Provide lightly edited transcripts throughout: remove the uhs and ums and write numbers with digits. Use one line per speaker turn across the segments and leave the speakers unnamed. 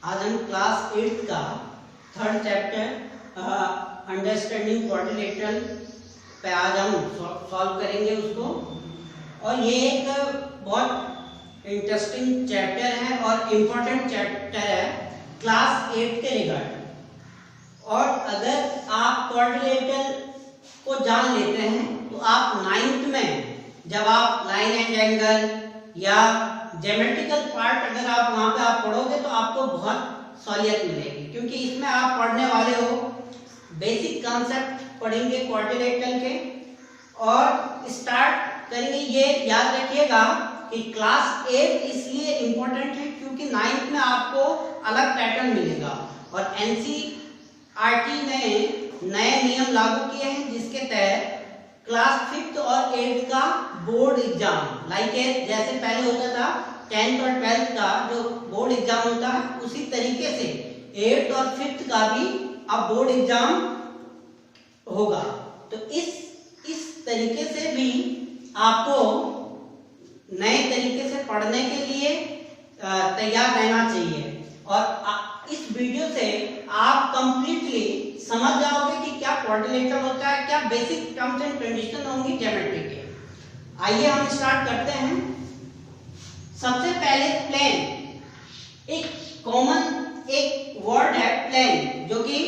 आज हम क्लास 8 का थर्ड चैप्टर अंडरस्टैंडिंग क्वाड्रिलेटरल पे आज हम सॉल्व करेंगे उसको। और ये एक बहुत इंटरेस्टिंग चैप्टर है और इम्पोर्टेंट चैप्टर है क्लास 8 के रिगार्डिंग। और अगर आप क्वाड्रिलेटरल को जान लेते हैं तो आप 9th में जब आप लाइन एंड एंगल या ज्योमेट्रिकल पार्ट अगर आप वहां पे आप पढ़ोगे तो आपको बहुत सहूलियत मिलेगी, क्योंकि इसमें आप पढ़ने वाले हो बेसिक कॉन्सेप्ट पढ़ेंगे क्वाड्रिलेटरल के। और स्टार्ट करेंगे, ये याद रखिएगा कि क्लास 8 इसलिए इम्पोर्टेंट है क्योंकि 9th में आपको अलग पैटर्न मिलेगा और एनसीईआरटी ने नए नियम लागू किए हैं जिसके तहत क्लास 5th और 8th का बोर्ड एग्जाम जैसे पहले होता था 10th और 12th का जो बोर्ड एग्जाम होता है, उसी तरीके से 8th और 5th का भी अब बोर्ड एग्जाम होगा। तो इस तरीके से भी आपको नए तरीके से पढ़ने के लिए तैयार रहना चाहिए। और इस वीडियो से आप कंप्लीटली समझ जाओगे कि क्या क्वाड्रिलेटरल होता है, क्या बेसिक टर्म्स एंड कंडीशन होंगी ज्योमेट्री के। आइए हम स्टार्ट करते हैं। सबसे पहले प्लेन, एक कॉमन एक वर्ड है प्लेन, जो कि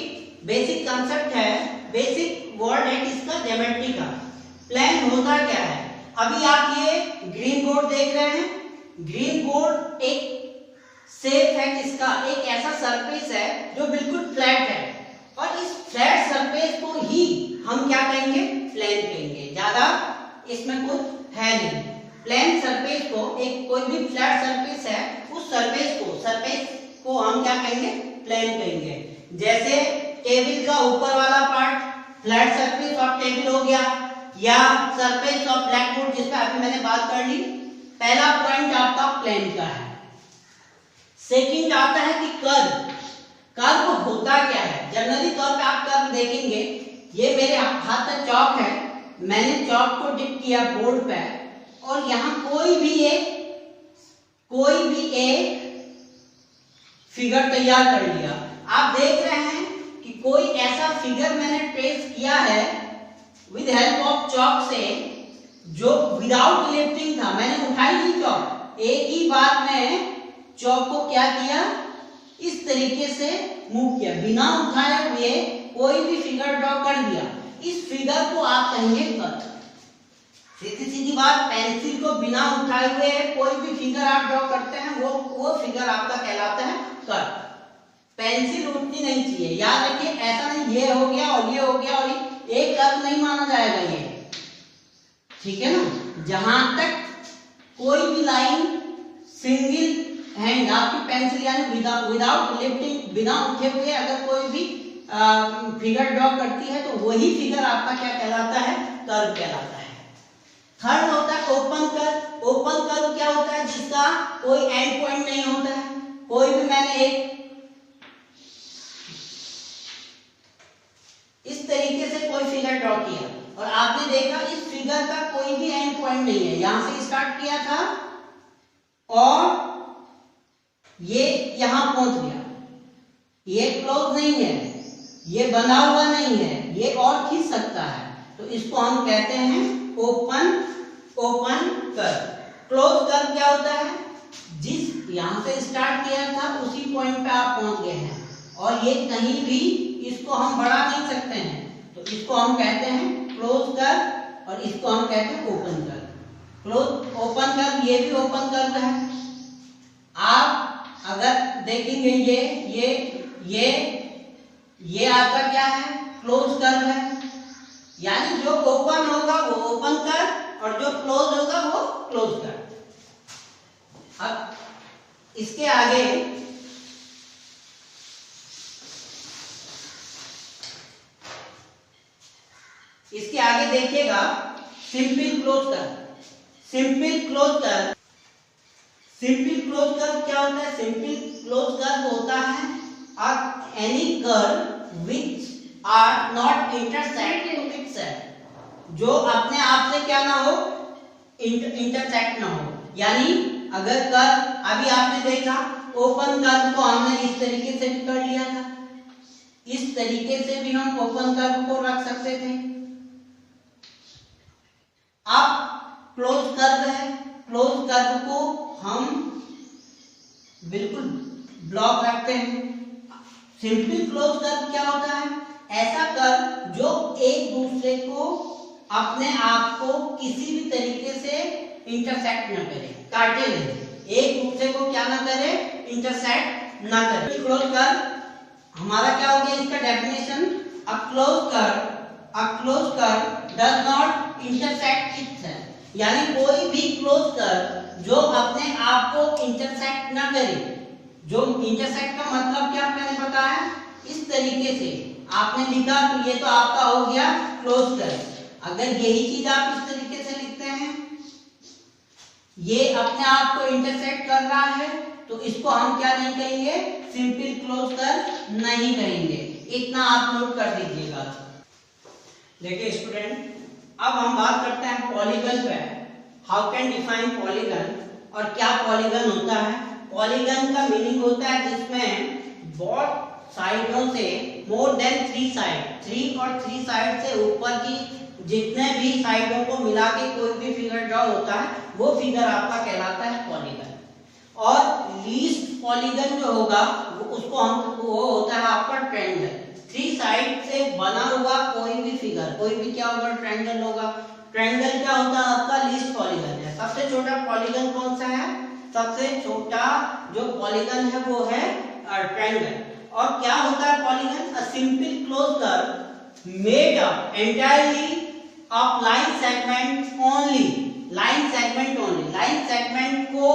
बेसिक कांसेप्ट है, बेसिक वर्ड है किसका, ज्योमेट्री का। प्लेन होता क्या है? अभी आप ये ग्रीन बोर्ड देख रहे हैं। ग्रीन बोर्ड एक शेप है किसका, एक ऐसा सरफेस है जो बिल्कुल फ्लैट है और इस फ्लैट सरफेस को ही हम क्या कहेंगे, प्लेन कहेंगे। ज्यादा इसमें कुछ है नहीं। प्लेन सरफेस को, एक कोई भी फ्लैट सरफेस है, उस सरफेस को हम क्या कहेंगे, प्लेन कहेंगे। जैसे टेबल का ऊपर वाला part flat surface of table हो गया, या सरफेस ऑफ ब्लैक बोर्ड जिस पे अभी मैंने बात कर ली। पहला पॉइंट आपका प्लेन का है। सेकंड आता है कि कर्व। कर्व होता क्या है? जनरली तौर पे आप कर्व देखेंगे, ये मेरे हाथ में चॉक है, मैंने चॉक को डिप किया बोर्ड पे और यहाँ कोई भी एक फिगर तैयार कर लिया। आप देख रहे हैं कि कोई ऐसा फिगर मैंने ट्रेस किया है विद हेल्प ऑफ चॉक से, जो विदाउट लिफ्टिंग था। मैंने उठाई नहीं चॉक, एक ही बार में चॉक को क्या किया, इस तरीके से मूव किया, बिना उठाए हुए कोई भी फिगर ड्रॉ कर दिया। इस फिगर को आप कहेंगे कर्व। सीधी सीधी बात, पेंसिल को बिना उठाए हुए कोई भी फिगर आप ड्रॉ करते हैं, वो फिगर आपका कहलाता है कर्व। पेंसिल उठनी नहीं चाहिए, याद रखिए। ऐसा नहीं ये हो गया और ये हो गया और एक कर्व नहीं माना जाएगा ये, ठीक है ना। जहां तक कोई भी लाइन सिंगल हैंड आपकी पेंसिल यानी विदाउट लिफ्टिंग, बिना उठे हुए अगर कोई भी फिगर ड्रॉ करती है तो वही फिगर आपका क्या कहलाता है, कर्व कहलाता है। थर्ड होता है ओपन कर्व। ओपन कर्व क्या होता है? जिसका कोई एंड पॉइंट नहीं होता है। कोई भी मैंने एक इस तरीके से कोई फिगर ड्रॉ किया और आपने देखा इस फिगर का कोई भी एंड पॉइंट नहीं है। यहां से स्टार्ट किया था और ये यहां पहुंच गया, ये क्लोज नहीं है, ये बंधा हुआ नहीं है, ये और खींच सकता है, तो इसको हम कहते हैं ओपन कर्व। क्लोज कर्व क्या होता है? जिस यहां से स्टार्ट किया था उसी पॉइंट पे आप पहुंच गए हैं और ये कहीं भी इसको हम बढ़ा नहीं सकते हैं, तो इसको हम कहते हैं क्लोज कर्व और इसको हम कहते हैं open curve. Close open curve, ये भी ओपन कर्व है। आप अगर देखेंगे ये आपका क्या है, क्लोज कर्व है। यानी जो ओपन होगा वो ओपन कर्व और जो क्लोज होगा वो क्लोज कर्व। अब इसके आगे देखिएगा simple close curve. Simple close curve क्या होता है? सिंपल क्लोज कर्व होता है any curve which are not intersect to itself, जो अपने आप से क्या ना हो, इंटरसेक्ट ना हो। यानी अगर कर्व अभी आपने देखा ओपन कर्व को हमने इस तरीके से भी कर लिया था, इस तरीके से भी हम ओपन कर्व को रख सकते थे। अब क्लोज कर्व है, क्लोज कर्व को हम बिल्कुल ब्लॉक रखते हैं। सिंपल क्लोज कर्व क्या होता है? ऐसा कर्व जो एक दूसरे को अपने आप को किसी भी तरीके से इंटरसेक्ट न करे, काटे नहीं, एक दूसरे को क्या ना करे, इंटरसेक्ट ना करे। क्लोज कर्व हमारा क्या हो गया इसका definition? A close curve does not intersect itself, यानी कोई भी क्लोज कर्व जो अपने आप को इंटरसेक्ट ना करे। जो इंटरसेक्ट का मतलब क्या मैंने बताया, इस तरीके से आपने लिखा तो ये तो आपका हो गया क्लोज कर्व। अगर यही चीज आप इस तरीके से लिखते हैं, ये अपने आप को इंटरसेक्ट कर रहा है, तो इसको हम क्या नहीं कहेंगे? सिंपल क्लोज कर्व नहीं कहेंगे। इतना आप नोट कर दीजिएगा। देखिए स्टूडेंट, अब हम बात करते हैं पॉलीगन पे। हाउ कैन डिफाइन पॉलीगन, और क्या पॉलीगन होता है? पॉलीगन का मीनिंग होता है जिसमें बहुत साइडों से मोर देन 3 साइड, 3 और 3 साइड से ऊपर की जितने भी साइडों को मिला के कोई भी फिगर ड्रॉ होता है, वो फिगर आपका कहलाता है पॉलीगन। और लीस्ट पॉलीगन जो होगा उसको हम वो होता है आपका ट्रायंगल। 3 साइड से बना हुआ कोई भी फिगर, कोई भी क्या होगा? ट्रायंगल होगा। ट्रायंगल क्या होता है? आपका लीस्ट पॉलीगन है। सबसे छोटा पॉलीगन कौन सा है? सबसे छोटा जो पॉलीगन है वो है ट्रायंगल। और क्या होता है polygon? A simple close curve made up entirely of line segment only, line segment only, line segment को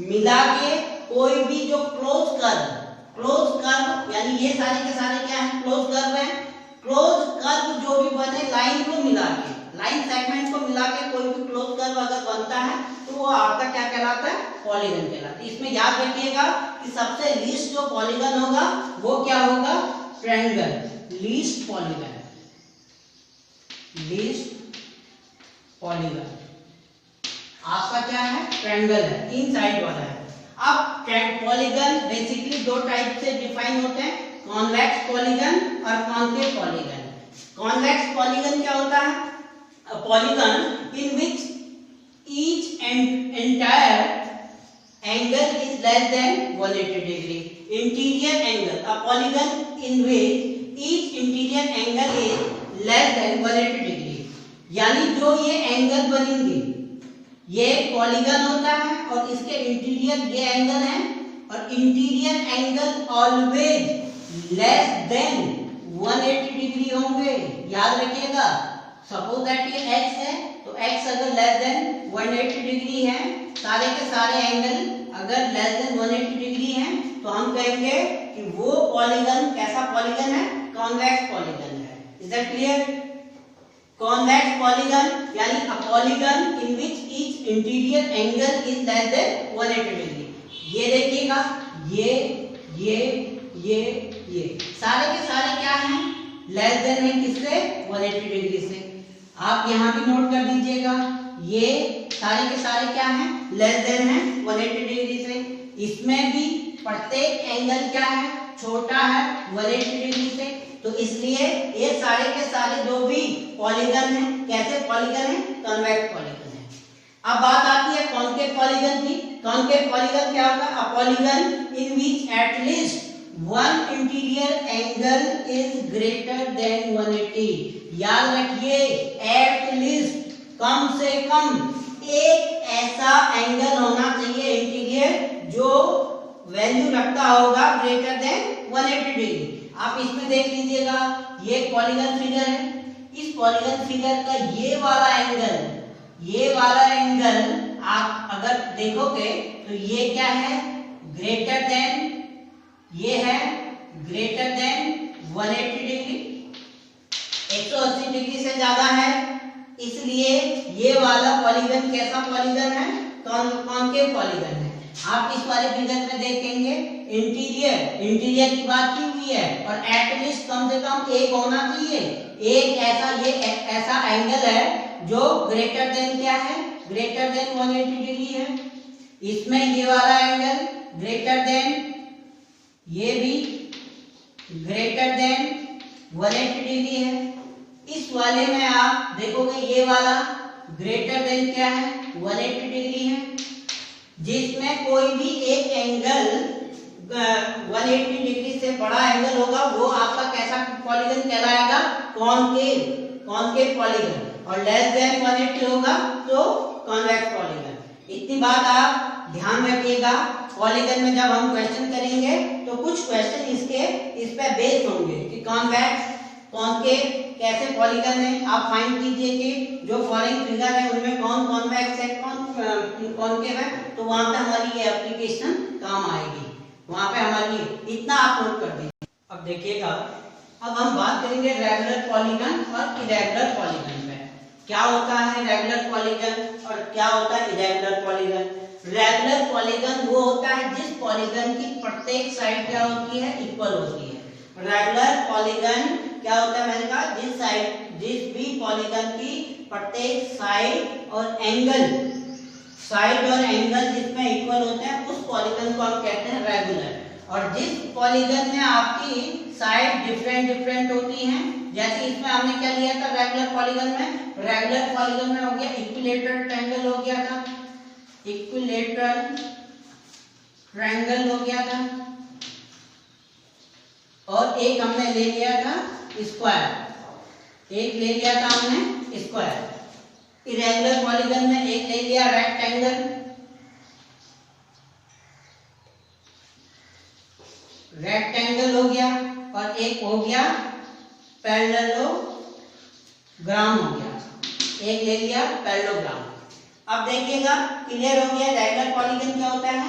मिला के कोई भी जो क्लोज कर्व यानी ये सारे के सारे क्या है? क्लोज कर्व है। क्लोज कर्व जो भी बने लाइन को मिला के, लाइन सेगमेंट को मिला के कोई भी क्लोज कर्व अगर बनता है तो वो आपका क्या कहलाता है? पॉलीगन कहलाता है। इसमें याद रखिएगा कि सबसे लीस्ट जो पॉलीगन होगा वो क्या होगा? Triangle. Least polygon, least polygon आपका क्या है? ट्रायंगल है, 3 साइड वाला है। अब पॉलीगन बेसिकली 2 टाइप से डिफाइन होते हैं, कॉन्वेक्स पॉलीगन और कॉन्केव पॉलीगन। कॉन्वेक्स पॉलीगन क्या होता है? A polygon in which each entire angle is less than 180 degree. Interior angle, a polygon in which each interior angle is less than 180 degree. यानी जो ये angle बनेंगे, ये polygon होता है और इसके इंटीरियर ये एंगल है, और interior angle always less than 180 degree होंगे। याद रखिएगा, सपोज दैट ये x है, तो x अगर लेस देन 180 डिग्री है, सारे के सारे एंगल अगर लेस देन 180 डिग्री हैं, तो हम कहेंगे कि वो पॉलीगन कैसा पॉलीगन है? कॉन्वेक्स पॉलीगन है। Is that clear? Convex polygon यानी a polygon in which each interior angle is less than 180 degree. ये देखिएगा, ये सारे के सारे क्या हैं? लेस देन है किससे? 180 डिग्री से। आप यहाँ भी नोट कर दीजिएगा, ये सारे के सारे क्या हैं? लेस देन है 180 डिग्री से। इसमें भी प्रत्येक एंगल क्या है? छोटा है 180 डिग्री से। तो इसलिए ये सारे के सारे जो भी पॉलीगन है, कैसे पॉलीगन है? कॉन्वेक्स पॉलीगन है। अब बात आती है कॉन्केव पॉलीगन की। कॉन्केव पॉलीगन क्या होगा? अ polygon in which at least one interior angle is greater than 180। याद रखिए, एट लीस्ट कम से कम एक ऐसा एंगल होना चाहिए इंटीरियर जो वैल्यू रखता होगा ग्रेटर देन 180 डिग्री। आप इसमें देख लीजिएगा, ये पॉलीगन फिगर है। इस पॉलीगन फिगर का ये वाला एंगल आप अगर देखोगे तो ये क्या है? ग्रेटर देन, ये है ग्रेटर देन 180 डिग्री, 180 डिग्री से ज्यादा है। इसलिए ये वाला पॉलीगन कैसा पॉलीगन है? कॉन्केव पॉलीगन है। आप इस वाले फिगर में देखेंगे, इंटीरियर की बात की हुई है, और एटलीस्ट कम से कम एक होना चाहिए, एक ऐसा, ये ऐसा एंगल है जो ग्रेटर देन क्या है? ग्रेटर देन 180 डिग्री है। इसमें ये वाला एंगल ग्रेटर देन, ये भी ग्रेटर देन 180 डिग्री है। इस वाले में आप देखोगे ये वाला ग्रेटर देन क्या है, 180 डिग्री है, जिसमें कोई भी एक एंगल 180 डिग्री से बड़ा एंगल होगा वो आपका कैसा पॉलीगन कहलाएगा, कॉनकेव पॉलीगन, और लेस देन 180 होगा तो कॉन्वेक्स पॉलीगन। इतनी बात आप ध्यान रखिएगा। पॉलीगन में जब हम क्वेश्चन करेंगे तो कुछ क्वेश्चन इस पे बेस्ड होंगे कि कॉन्वेक्स, कॉनकेव कैसे पॉलीगन है। आप फाइंड कीजिए कि जो फॉलोइंग फिगर है उनमें कौन कॉन्वेक्स है, कौन कॉनकेव है, तो वहां पे हमारी ये एप्लीकेशन काम आएगी, वहां पे हमारी इतना आप नोट कर दीजिए। अब देखिएगा, अब हम बात करेंगे रेगुलर पॉलीगन और इरेगुलर पॉलीगन में। क्या होता है रेगुलर पॉलीगन और क्या होता है इरेगुलर पॉलीगन। रेगुलर पॉलीगन वो होता है जिस पॉलीगन की प्रत्येक साइड क्या होती है, इक्वल होती है। रेगुलर पॉलीगन क्या होता है, मैंने कहा जिस भी पॉलीगन की प्रत्येक साइड और एंगल जिसमें इक्वल होते हैं उस पॉलीगन को हम कहते हैं रेगुलर। और जिस पॉलीगन में आपकी साइड डिफरेंट होती हैं, जैसे इसमें हमने क्या लिया था रेगुलर पॉलीगन में हो गया इक्विलेटरल ट्रायंगल हो गया था, इक्विलेटरल ट्रायंगल हो गया था, और एक हमने ले लिया था स्क्वायर, एक ले लिया था हमने स्क्वायर। इरेगुलर पॉलीगन में एक ले लिया रेक्टेंगल, हो गया, और एक हो गया पैरेललोग्राम हो गया, एक ले लिया पैरेललोग्राम। अब देखिएगा, क्लियर हो गया रेगुलर पॉलीगन क्या होता है।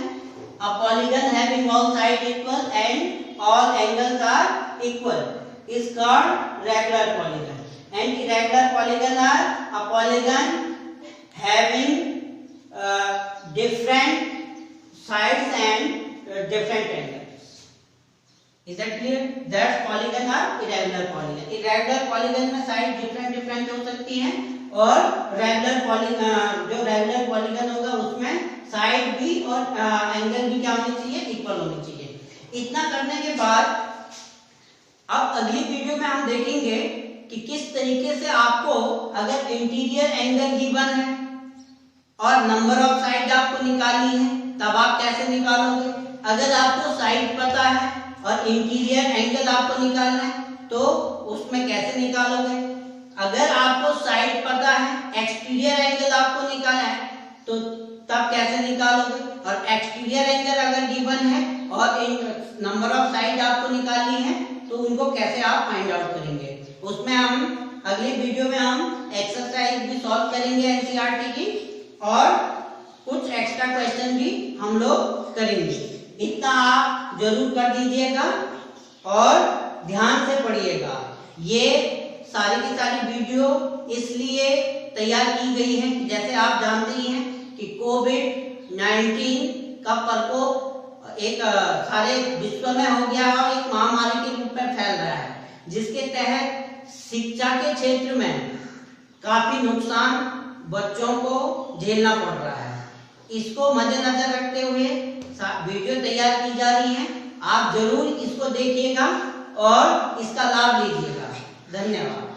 A polygon having all side equal and all angles are equal is called regular polygon, and irregular polygon are a polygon having different sides and different angles. Is that clear? That polygon are irregular polygon. Irregular polygon में side different हो सकती हैं, और regular polygon जो regular polygon होगा उसमें side भी और एंगल भी क्या होनी चाहिए, इक्वल होनी चाहिए। इतना करने के बाद अब अगली वीडियो में हम देखेंगे कि किस तरीके से आपको अगर इंटीरियर एंगल गिवन है और नंबर ऑफ साइड आपको निकालनी है तब आप कैसे निकालोगे। अगर आपको साइड पता है और इंटीरियर एंगल आपको निकालना है तो उसमें कैसे निकालोगे। अगर आपको साइड पता है, एक्सटीरियर एंगल आपको निकालना है तो तब कैसे निकालोगे। और एक्सटीरियर एंगल अगर गिवन है और नंबर ऑफ साइड आपको निकालनी है तो उनको कैसे आप फाइंड आउट करेंगे। उसमें हम अगली वीडियो में हम एक्सरसाइज भी सॉल्व करेंगे एनसीईआरटी की, और कुछ एक्स्ट्रा क्वेश्चन भी हम लोग करेंगे। इतना आप जरूर कर दीजिएगा और ध्यान से पढ़िएगा। ये सारी की सारी वीडियो इसलिए तैयार की गई है, जैसे आप जानते ही हैं कि कोविड-19 का प्रकोप एक सारे विश्व में हो गया और एक महामारी के रूप में फैल रहा है, जिसके तहत शिक्षा के क्षेत्र में काफी नुकसान बच्चों को झेलना पड़ रहा है। इसको मद्देनजर रखते हुए वीडियो तैयार की जा रही है। आप जरूर इसको देखिएगा और इसका लाभ लीजिएगा। धन्यवाद।